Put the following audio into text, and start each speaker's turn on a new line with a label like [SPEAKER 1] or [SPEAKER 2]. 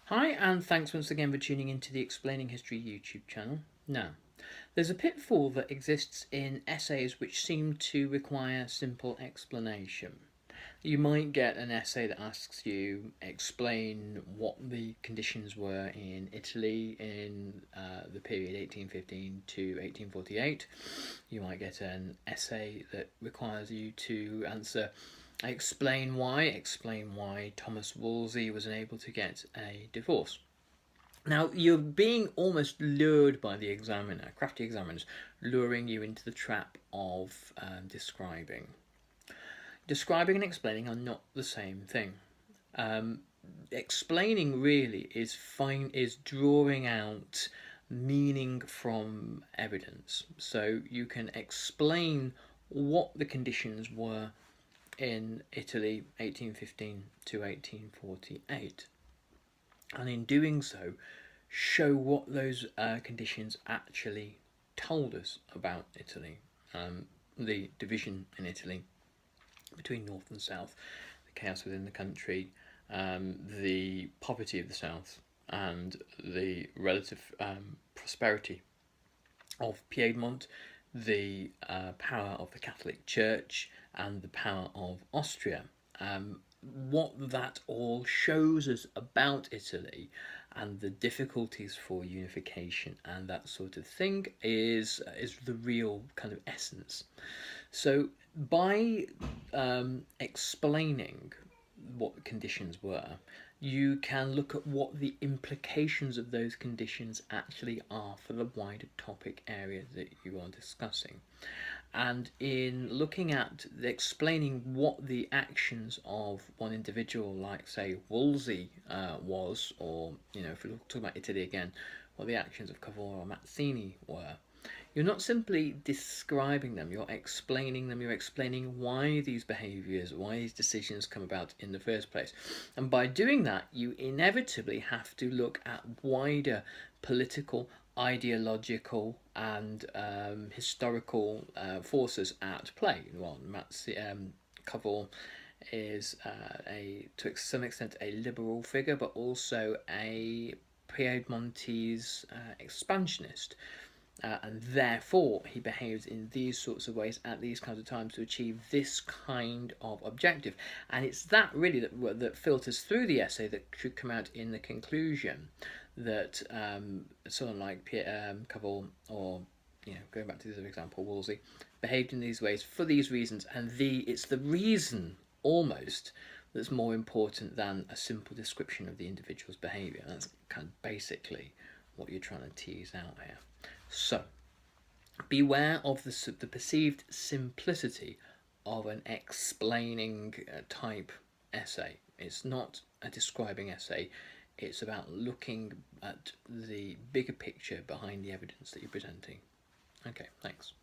[SPEAKER 1] Hi, and thanks once again for tuning into the Explaining History YouTube channel. Now, there's a pitfall that exists in essays which seem to require simple explanation. You might get an essay that asks you explain what the conditions were in Italy in the period 1815 to 1848. You might get an essay that requires you to answer explain why Thomas Wolsey was unable to get a divorce. Now, you're being almost lured by the examiner, crafty examiners, luring you into the trap of describing. Describing and explaining are not the same thing. Um, Explaining really is drawing out meaning from evidence. So you can explain what the conditions were in Italy 1815 to 1848, and in doing so show what those conditions actually told us about Italy, the division in Italy between North and South, the chaos within the country, the poverty of the South, and the relative prosperity of Piedmont, the power of the Catholic Church, and the power of Austria. What that all shows us about Italy and the difficulties for unification and that sort of thing is the real kind of essence. So by explaining what the conditions were, you can look at what the implications of those conditions actually are for the wider topic area that you are discussing. And in looking at explaining what the actions of one individual, like say Wolsey, was, or if we talk about Italy again, what the actions of Cavour or Mazzini were, you're not simply describing them, you're explaining them, you're explaining why these behaviours, why these decisions come about in the first place. And by doing that, you inevitably have to look at wider political, ideological, and historical forces at play. Well, Cavour is to some extent a liberal figure, but also a Piedmontese expansionist, and therefore he behaves in these sorts of ways at these kinds of times to achieve this kind of objective. And it's that really that filters through the essay that should come out in the conclusion, that someone like Cavell, or going back to the other example, Wolsey, behaved in these ways for these reasons, and it's the reason almost that's more important than a simple description of the individual's behaviour. That's kind of basically what you're trying to tease out here. So, beware of the perceived simplicity of an explaining type essay. It's not a describing essay, it's about looking at the bigger picture behind the evidence that you're presenting. Okay, thanks.